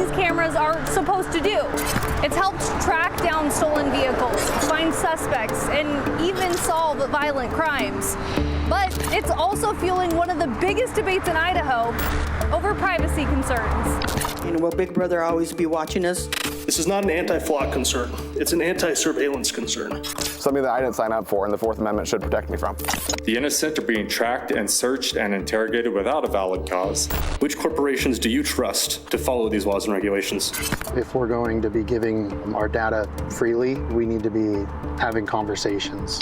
these cameras are supposed to do. It's helped track down stolen vehicles, find suspects, and even solve violent crimes. But it's also fueling one of the biggest debates in Idaho over privacy concerns. Will Big Brother always be watching us? This is not an anti-flock concern. It's an anti-surveillance concern. Something that I didn't sign up for and the Fourth Amendment should protect me from. The innocent are being tracked and searched and interrogated without a valid cause. Which corporations do you trust to follow these laws and regulations? If we're going to be giving our data freely, we need to be having conversations.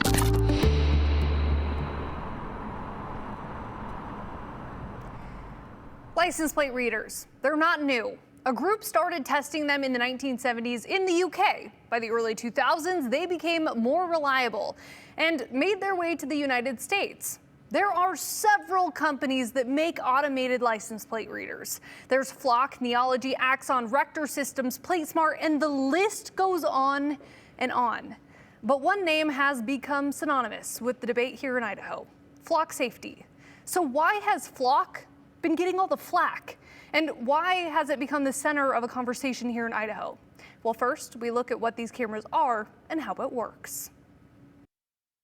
License plate readers, they're not new. A group started testing them in the 1970s in the UK. By the early 2000s, they became more reliable and made their way to the United States. There are several companies that make automated license plate readers. There's Flock, Neology, Axon, Rector Systems, PlateSmart, and the list goes on and on. But one name has become synonymous with the debate here in Idaho: Flock safety. So why has Flock been getting all the flack? And why has it become the center of a conversation here in Idaho? Well, first, we look at what these cameras are and how it works.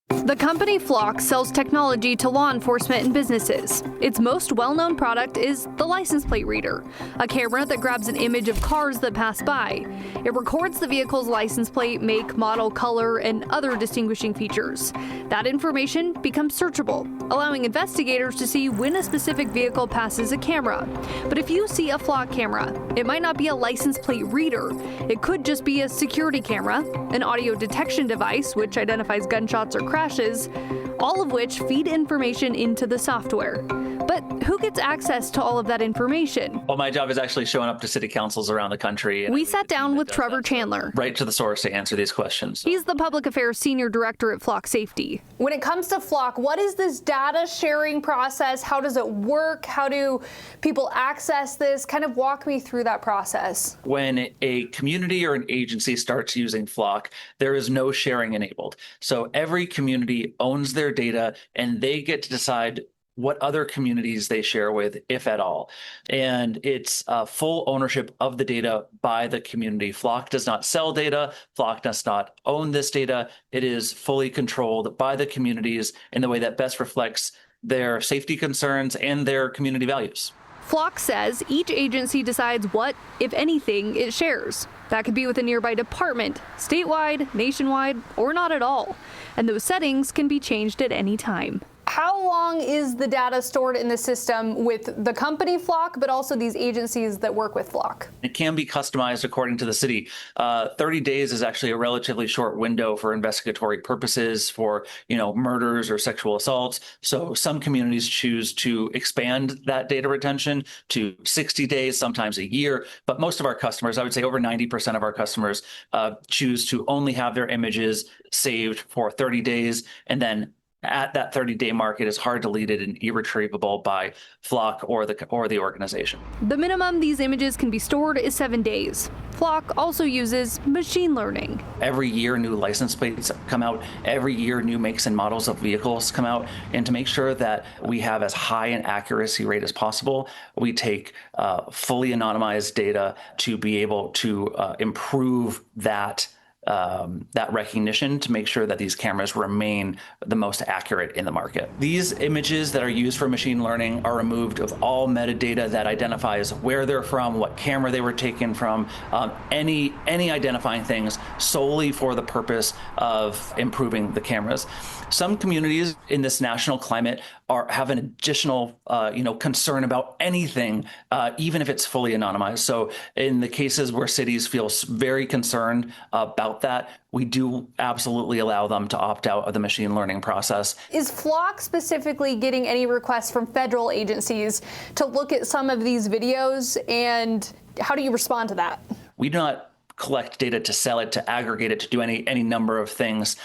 The company Flock sells technology to law enforcement and businesses. Its most well-known product is the license plate reader, a camera that grabs an image of cars that pass by. It records the vehicle's license plate, make, model, color, and other distinguishing features. That information becomes searchable, allowing investigators to see when a specific vehicle passes a camera. But if you see a Flock camera, it might not be a license plate reader. It could just be a security camera, an audio detection device, which identifies gunshots or crashes, all of which feed information into the software. But who gets access to all of that information? Well, my job is actually showing up to city councils around the country. We sat down with Trevor Chandler, right to the source, to answer these questions. He's the public affairs senior director at Flock Safety. When it comes to Flock, what is this data sharing process? How does it work? How do people access this? Kind of walk me through that process. When a community or an agency starts using Flock, there is no sharing enabled. So every community owns their data and they get to decide what other communities they share with, if at all. And it's full ownership of the data by the community. Flock does not sell data. Flock does not own this data. It is fully controlled by the communities in the way that best reflects their safety concerns and their community values. Flock says each agency decides what, if anything, it shares. That could be with a nearby department, statewide, nationwide, or not at all. And those settings can be changed at any time. How long is the data stored in the system with the company Flock, but also these agencies that work with Flock? It can be customized according to the city. 30 days is actually a relatively short window for investigatory purposes, for murders or sexual assaults. So some communities choose to expand that data retention to 60 days, sometimes a year. But most of our customers, I would say over 90% of our customers, choose to only have their images saved for 30 days, and then at that 30-day mark, it is hard deleted and irretrievable by Flock or the organization. The minimum these images can be stored is 7 days. Flock also uses machine learning. Every year, new license plates come out. Every year, new makes and models of vehicles come out. And to make sure that we have as high an accuracy rate as possible, we take fully anonymized data to be able to improve that recognition, to make sure that these cameras remain the most accurate in the market. These images that are used for machine learning are removed of all metadata that identifies where they're from, what camera they were taken from, any identifying things, solely for the purpose of improving the cameras. Some communities in this national climate have an additional concern about anything, even if it's fully anonymized. So in the cases where cities feel very concerned about that, we do absolutely allow them to opt out of the machine learning process. Is Flock specifically getting any requests from federal agencies to look at some of these videos, and how do you respond to that? We do not collect data to sell it, to aggregate it, to do any number of things.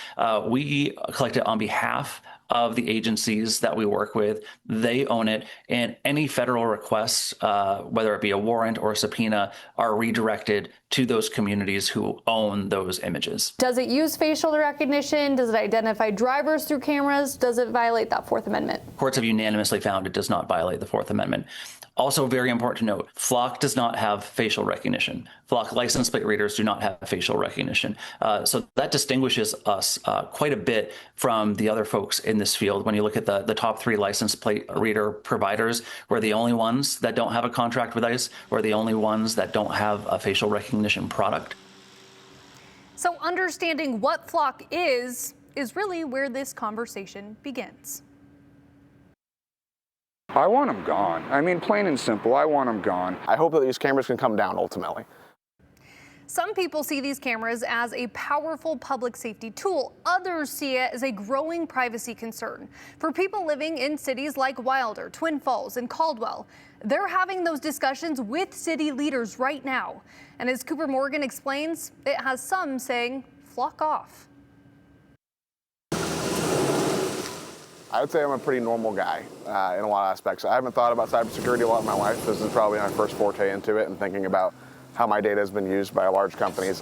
We collect it on behalf of the agencies that we work with. They own it, and any federal requests, whether it be a warrant or a subpoena, are redirected to those communities who own those images. Does it use facial recognition? Does it identify drivers through cameras? Does it violate that Fourth Amendment? Courts have unanimously found it does not violate the Fourth Amendment. Also very important to note, Flock does not have facial recognition. Flock license plate readers do not have facial recognition. So that distinguishes us quite a bit from the other folks in this field. When you look at the top 3 license plate reader providers, we're the only ones that don't have a contract with ICE. We're the only ones that don't have a facial recognition product. So understanding what Flock is really where this conversation begins. I want them gone. I mean, plain and simple, I want them gone. I hope that these cameras can come down ultimately. Some people see these cameras as a powerful public safety tool. Others see it as a growing privacy concern. For people living in cities like Wilder, Twin Falls, and Caldwell, they're having those discussions with city leaders right now. And as Cooper Morgan explains, it has some saying, flock off. I would say I'm a pretty normal guy in a lot of aspects. I haven't thought about cybersecurity a lot in my life. This is probably my first forte into it and thinking about how my data has been used by large companies.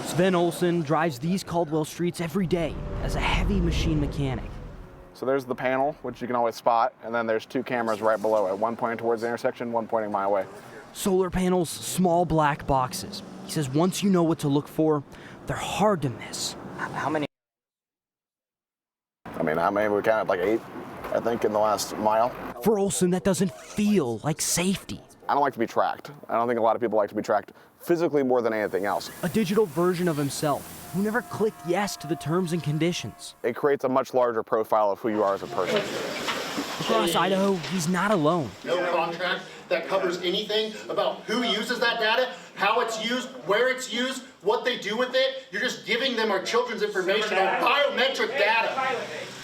Sven Olsen drives these Caldwell streets every day as a heavy machine mechanic. So there's the panel, which you can always spot, and then there's 2 cameras right below it, one pointing towards the intersection, one pointing my way. Solar panels, small black boxes. He says once you know what to look for, they're hard to miss. How many? I mean, how many we counted? Like 8, I think, in the last mile. For Olsen, that doesn't feel like safety. I don't like to be tracked. I don't think a lot of people like to be tracked physically more than anything else. A digital version of himself who never clicked yes to the terms and conditions. It creates a much larger profile of who you are as a person. Across Idaho, he's not alone. No contract that covers anything about who uses that data, how it's used, where it's used, what they do with it. You're just giving them our children's information on biometric data.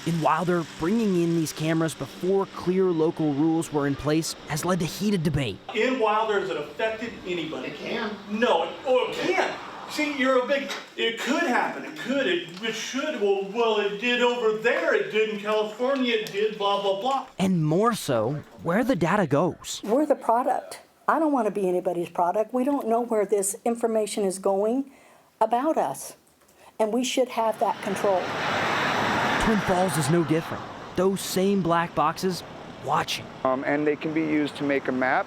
In Wilder, bringing in these cameras before clear local rules were in place has led to heated debate. In Wilder, has it affected anybody? It can. No, it can't. See, it could happen. It could. It should. Well, it did over there. It did in California. It did blah, blah, blah. And more so, where the data goes. We're the product. I don't want to be anybody's product. We don't know where this information is going about us, and we should have that control. Twin Falls is no different. Those same black boxes, watching. And they can be used to make a map,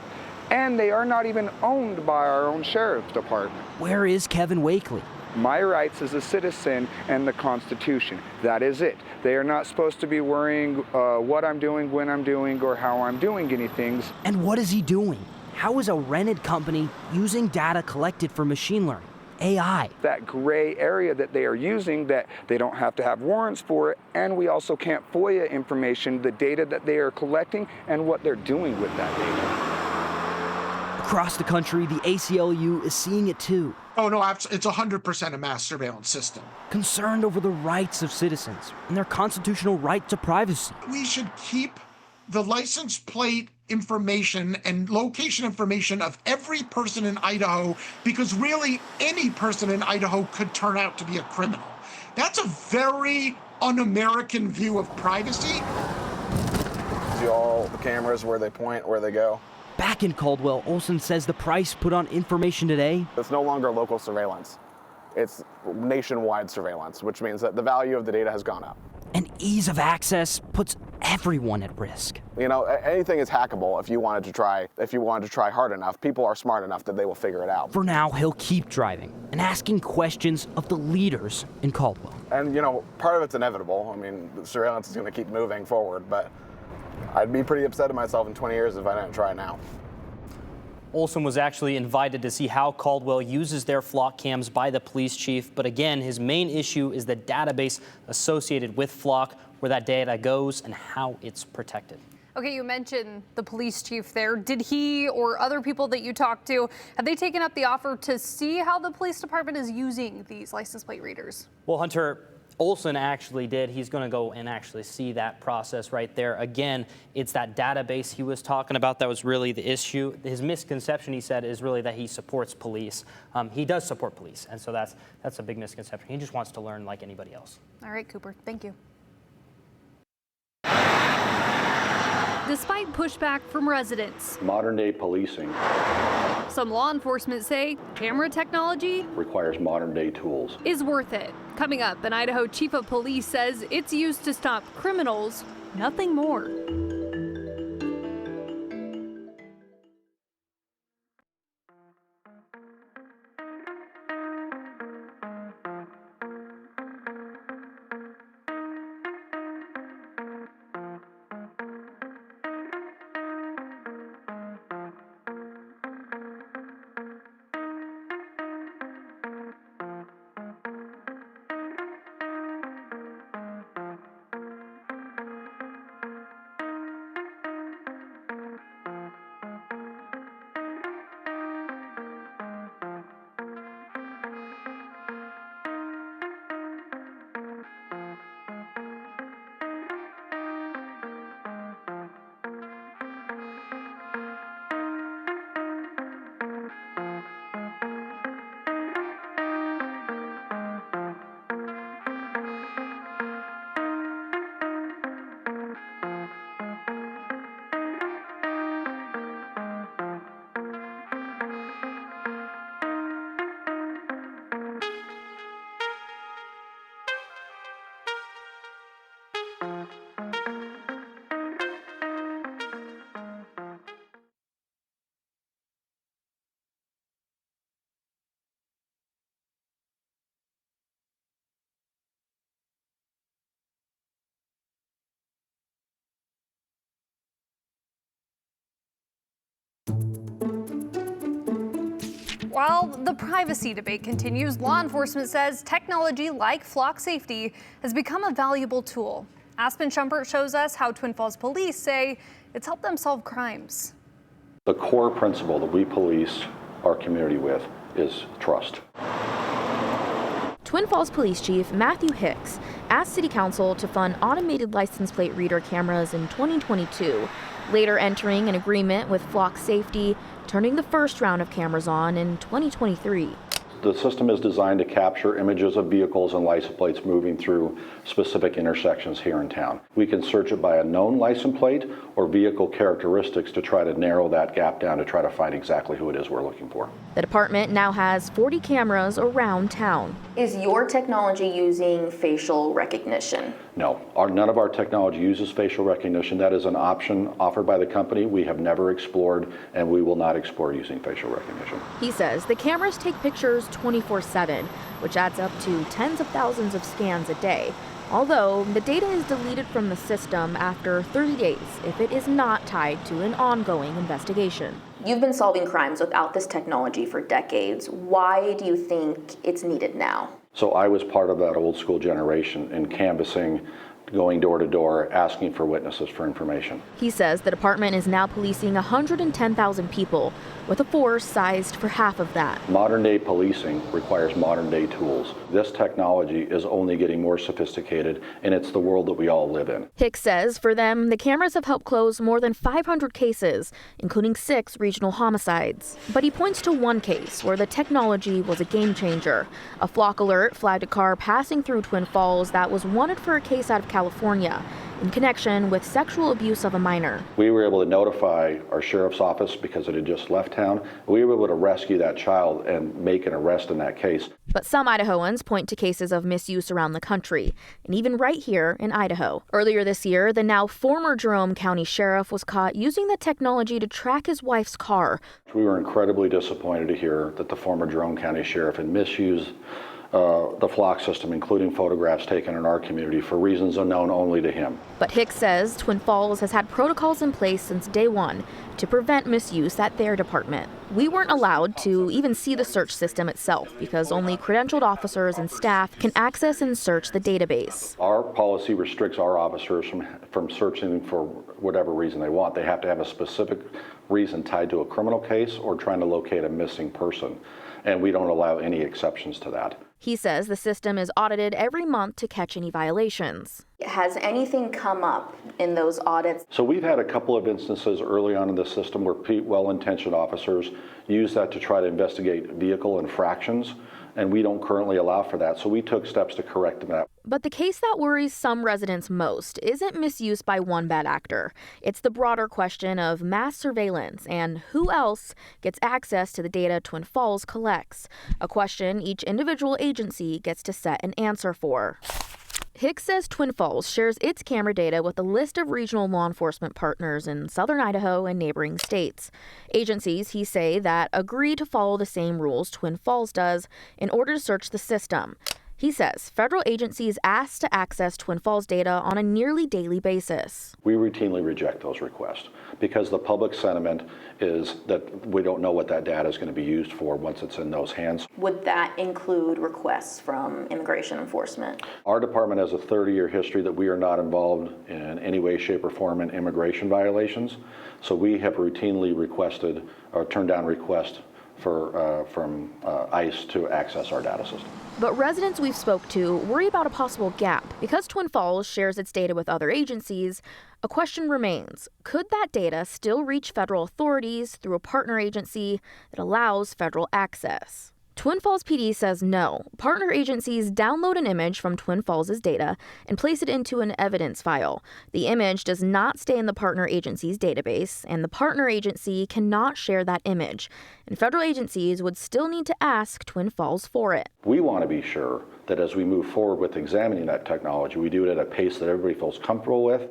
and they are not even owned by our own sheriff's department. Where is Kevin Wakely? My rights as a citizen and the Constitution. That is it. They are not supposed to be worrying what I'm doing, when I'm doing, or how I'm doing anything. And what is he doing? How is a rented company using data collected for machine learning, AI? That gray area that they are using, that they don't have to have warrants for it, and we also can't FOIA information, the data that they are collecting and what they're doing with that data. Across the country, the ACLU is seeing it too. Oh no, it's 100% a mass surveillance system. Concerned over the rights of citizens and their constitutional right to privacy. We should keep the license plate information and location information of every person in Idaho, because really any person in Idaho could turn out to be a criminal. That's a very un-American view of privacy. See all the cameras, where they point, where they go. Back in Caldwell, Olsen says the price put on information today. It's no longer local surveillance. It's nationwide surveillance, which means that the value of the data has gone up. And ease of access puts everyone at risk. You know, anything is hackable if you wanted to try hard enough. People are smart enough that they will figure it out. For now, he'll keep driving and asking questions of the leaders in Caldwell. And, you know, part of it's inevitable. I mean, the surveillance is going to keep moving forward, but I'd be pretty upset at myself in 20 years if I didn't try now. Olsen was actually invited to see how Caldwell uses their flock cams by the police chief. But again, his main issue is the database associated with flock, where that data goes and how it's protected. Okay, you mentioned the police chief there. Did he or other people that you talked to, have they taken up the offer to see how the police department is using these license plate readers? Well, Hunter, Olsen actually did. He's going to go and actually see that process right there. Again, it's that database he was talking about that was really the issue. His misconception, he said, is really that he supports police. He does support police, and so that's a big misconception. He just wants to learn like anybody else. All right, Cooper, thank you. despite pushback from residents. Modern day policing Some law enforcement say camera technology requires modern day tools. is worth it. Coming up, an Idaho chief of police says it's used to stop criminals, nothing more. While the privacy debate continues, law enforcement says technology like flock safety has become a valuable tool. Aspen Schumpert shows us how Twin Falls police say it's helped them solve crimes. The core principle that we police our community with is trust. Twin Falls Police Chief Matthew Hicks asked City Council to fund automated license plate reader cameras in 2022, later entering an agreement with Flock Safety, turning the first round of cameras on in 2023. The system is designed to capture images of vehicles and license plates moving through specific intersections here in town. We can search it by a known license plate or vehicle characteristics to try to narrow that gap down to try to find exactly who it is we're looking for. The department now has 40 cameras around town. Is your technology using facial recognition? No, none of our technology uses facial recognition. That is an option offered by the company. We have never explored, and we will not explore using facial recognition. He says the cameras take pictures 24/7, which adds up to tens of thousands of scans a day. Although the data is deleted from the system after 30 days if it is not tied to an ongoing investigation. You've been solving crimes without this technology for decades. Why do you think it's needed now? So I was part of that old school generation in canvassing, going door to door, asking for witnesses for information. He says the department is now policing 110,000 people, with a force sized for half of that. Modern day policing requires modern day tools. This technology is only getting more sophisticated, and it's the world that we all live in. Hicks says for them, the cameras have helped close more than 500 cases, including 6 regional homicides. But he points to one case where the technology was a game changer. A flock alert flagged a car passing through Twin Falls that was wanted for a case out of California in connection with sexual abuse of a minor. We were able to notify our sheriff's office because it had just left town. We were able to rescue that child and make an arrest in that case. But some Idahoans point to cases of misuse around the country, and even right here in Idaho. Earlier this year, the now former Jerome County Sheriff was caught using the technology to track his wife's car. We were incredibly disappointed to hear that the former Jerome County Sheriff had misused the flock system, including photographs taken in our community for reasons unknown only to him. But Hicks says Twin Falls has had protocols in place since day one to prevent misuse at their department. We weren't allowed to even see the search system itself because only credentialed officers and staff can access and search the database. Our policy restricts our officers from searching for whatever reason they want. They have to have a specific reason tied to a criminal case or trying to locate a missing person, and we don't allow any exceptions to that. He says the system is audited every month to catch any violations. Has anything come up in those audits? So we've had a couple of instances early on in the system where well-intentioned officers use that to try to investigate vehicle infractions, and we don't currently allow for that. So we took steps to correct that. But the case that worries some residents most isn't misuse by one bad actor. It's the broader question of mass surveillance and who else gets access to the data Twin Falls collects, a question each individual agency gets to set an answer for. Hicks says Twin Falls shares its camera data with a list of regional law enforcement partners in southern Idaho and neighboring states. Agencies, he say, that agree to follow the same rules Twin Falls does in order to search the system. He says federal agencies asked to access Twin Falls data on a nearly daily basis. We routinely reject those requests because the public sentiment is that we don't know what that data is going to be used for once it's in those hands. Would that include requests from immigration enforcement? Our department has a 30-year history that we are not involved in any way, shape, or form in immigration violations. So we have routinely requested or turned down requests from ICE to access our data system. But residents we've spoke to worry about a possible gap. Because Twin Falls shares its data with other agencies, a question remains. Could that data still reach federal authorities through a partner agency that allows federal access? Twin Falls PD says no. Partner agencies download an image from Twin Falls' data and place it into an evidence file. The image does not stay in the partner agency's database, and the partner agency cannot share that image. And federal agencies would still need to ask Twin Falls for it. We want to be sure that as we move forward with examining that technology, we do it at a pace that everybody feels comfortable with.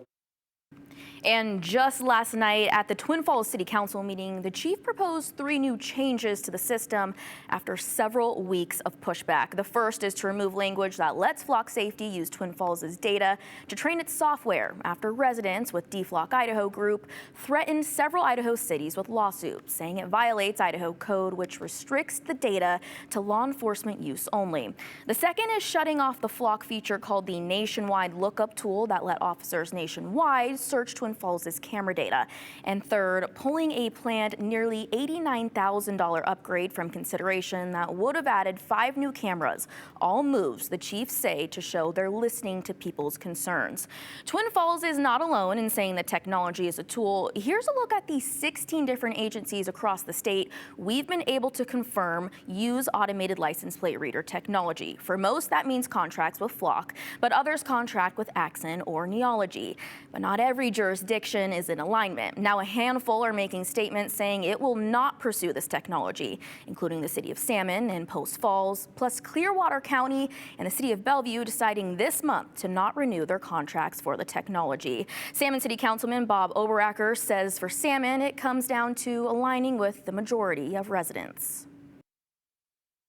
And just last night at the Twin Falls City Council meeting, the chief proposed 3 new changes to the system after several weeks of pushback. The first is to remove language that lets Flock Safety use Twin Falls' data to train its software after residents with DFlock Idaho Group threatened several Idaho cities with lawsuits, saying it violates Idaho code, which restricts the data to law enforcement use only. The second is shutting off the Flock feature called the Nationwide Lookup tool that let officers nationwide search Twin Falls' camera data. And third, pulling a planned nearly $89,000 upgrade from consideration that would have added 5 new cameras. All moves, the chiefs say, to show they're listening to people's concerns. Twin Falls is not alone in saying that technology is a tool. Here's a look at the 16 different agencies across the state we've been able to confirm use automated license plate reader technology. For most, that means contracts with Flock, but others contract with Axon or Neology. But not every jurisdiction is in alignment. Now a handful are making statements saying it will not pursue this technology, including the city of Salmon and Post Falls, plus Clearwater County and the city of Bellevue deciding this month to not renew their contracts for the technology. Salmon City Councilman Bob Oberacker says for Salmon, it comes down to aligning with the majority of residents.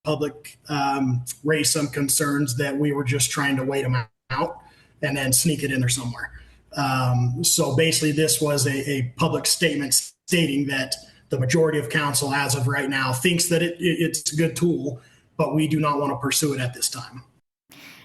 Public raised some concerns that we were just trying to wait them out and then sneak it in there somewhere. So basically this was a public statement stating that the majority of council as of right now thinks that it's a good tool, but we do not want to pursue it at this time.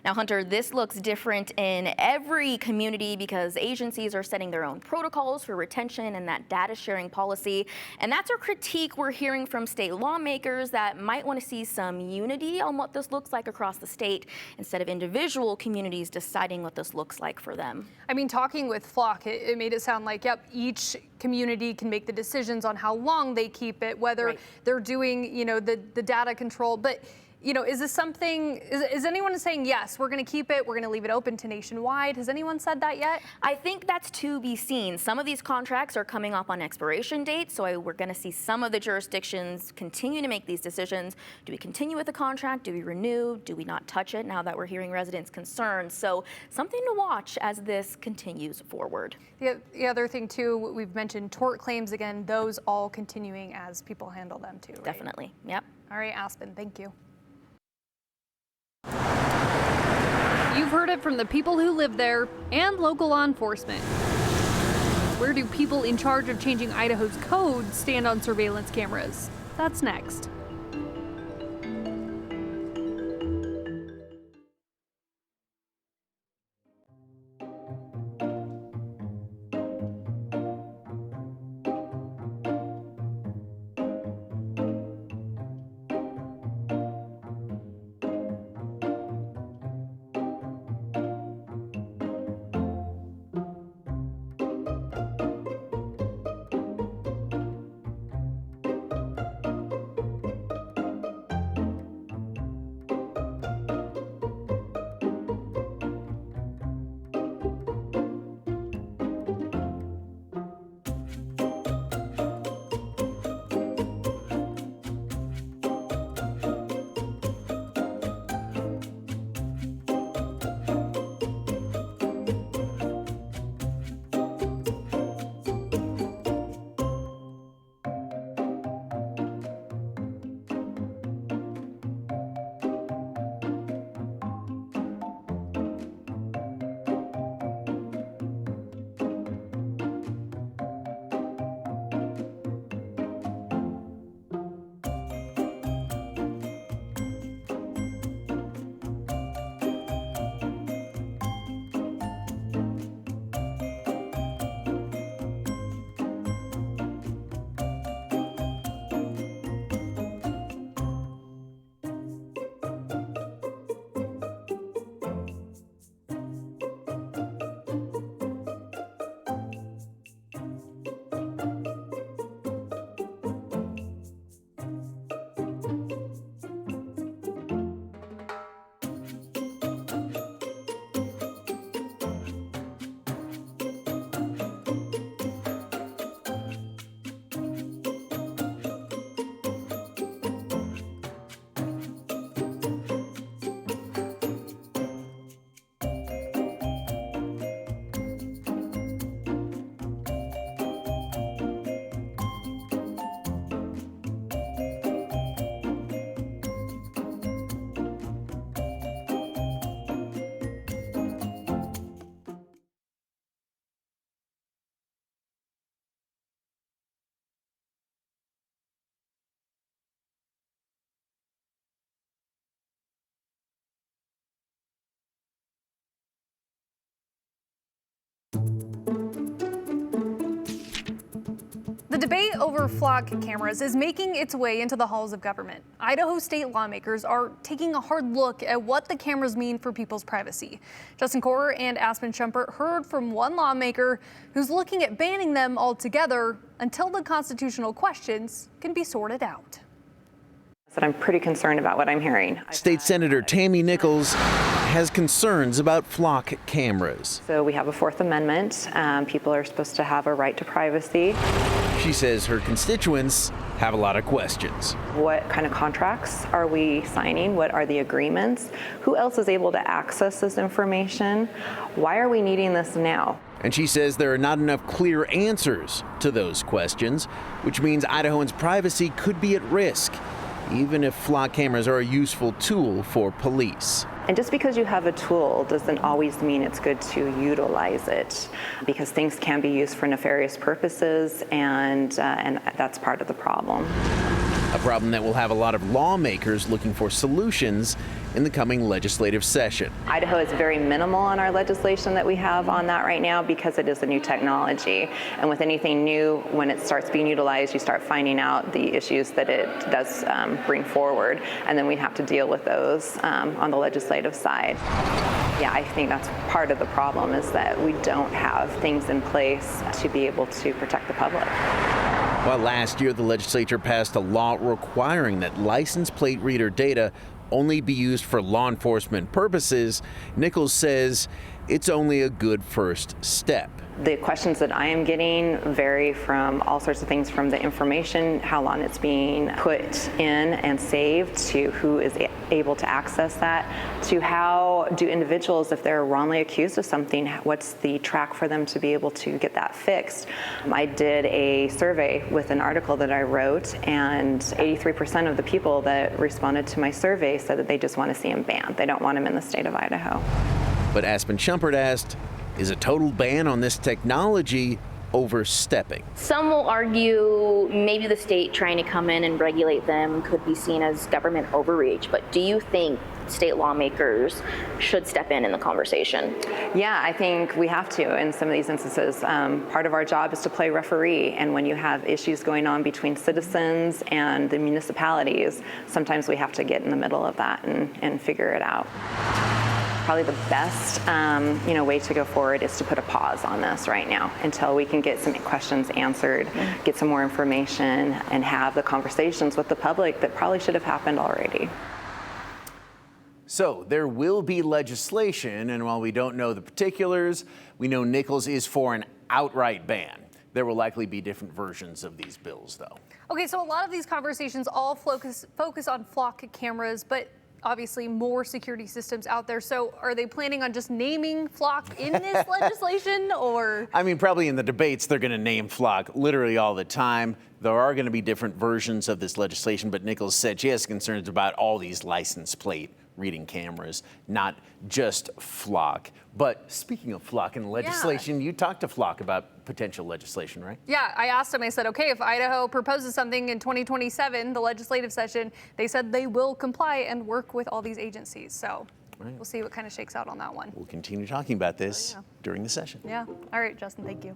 Now, Hunter, this looks different in every community because agencies are setting their own protocols for retention and that data sharing policy. And that's a critique we're hearing from state lawmakers that might want to see some unity on what this looks like across the state instead of individual communities deciding what this looks like for them. I mean, talking with Flock, it made it sound like, yep, each community can make the decisions on how long they keep it, whether they're doing, the data control. But is this something, is anyone saying, yes, we're going to keep it, we're going to leave it open to nationwide? Has anyone said that yet? I think that's to be seen. Some of these contracts are coming up on expiration dates, so we're going to see some of the jurisdictions continue to make these decisions. Do we continue with the contract? Do we renew? Do we not touch it now that we're hearing residents' concerns? So something to watch as this continues forward. The other thing, too, we've mentioned tort claims again, those all continuing as people handle them, too, right? Definitely, yep. All right, Aspen, thank you. You've heard it from the people who live there and local law enforcement. Where do people in charge of changing Idaho's code stand on surveillance cameras? That's next. debate over flock cameras is making its way into the halls of government. Idaho state lawmakers are taking a hard look at what the cameras mean for people's privacy. Justin Corer and Aspen Shumpert heard from one lawmaker who's looking at banning them altogether until the constitutional questions can be sorted out. That I'm pretty concerned about what I'm hearing. State Senator Tammy Nichols has concerns about flock cameras. So we have a Fourth Amendment. People are supposed to have a right to privacy. She says her constituents have a lot of questions. What kind of contracts are we signing? What are the agreements? Who else is able to access this information? Why are we needing this now? And she says there are not enough clear answers to those questions, which means Idahoans' privacy could be at risk, even if flock cameras are a useful tool for police. And just because you have a tool doesn't always mean it's good to utilize it, because things can be used for nefarious purposes, and that's part of the problem. A problem that will have a lot of lawmakers looking for solutions in the coming legislative session. Idaho is very minimal on our legislation that we have on that right now because it is a new technology. And with anything new, when it starts being utilized, you start finding out the issues that it does bring forward. And then we have to deal with those on the legislative side. Yeah, I think that's part of the problem, is that we don't have things in place to be able to protect the public. While last year the legislature passed a law requiring that license plate reader data only be used for law enforcement purposes, Nichols says it's only a good first step. The questions that I am getting vary from all sorts of things, from the information, how long it's being put in and saved, to who is able to access that, to how do individuals, if they're wrongly accused of something, what's the track for them to be able to get that fixed. I did a survey with an article that I wrote, and 83% of the people that responded to my survey said that they just want to see them banned. They don't want them in the state of Idaho. But Aspen Shumpert asked, is a total ban on this technology overstepping? Some will argue maybe the state trying to come in and regulate them could be seen as government overreach, but do you think state lawmakers should step in the conversation? Yeah, I think we have to in some of these instances. Part of our job is to play referee, and when you have issues going on between citizens and the municipalities, sometimes we have to get in the middle of that and figure it out. Probably the best way to go forward is to put a pause on this right now until we can get some questions answered, get some more information, and have the conversations with the public that probably should have happened already. So there will be legislation, and while we don't know the particulars, we know Nichols is for an outright ban. There will likely be different versions of these bills, though. Okay, so a lot of these conversations all focus on flock cameras, but obviously more security systems out there. So are they planning on just naming flock in this legislation, or? I mean, probably in the debates, they're going to name flock literally all the time. There are going to be different versions of this legislation, but Nichols said she has concerns about all these license plate reading cameras, not just flock. But speaking of flock and legislation, you talked to flock about potential legislation, right? Yeah, I asked them, I said, okay, if Idaho proposes something in 2027, the legislative session, they said they will comply and work with all these agencies. So we'll see what kind of shakes out on that one. We'll continue talking about this during the session. Yeah. All right, Justin, thank you.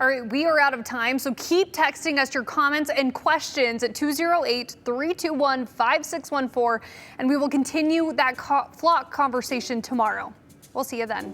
All right, we are out of time, so keep texting us your comments and questions at 208-321-5614, and we will continue that flock conversation tomorrow. We'll see you then.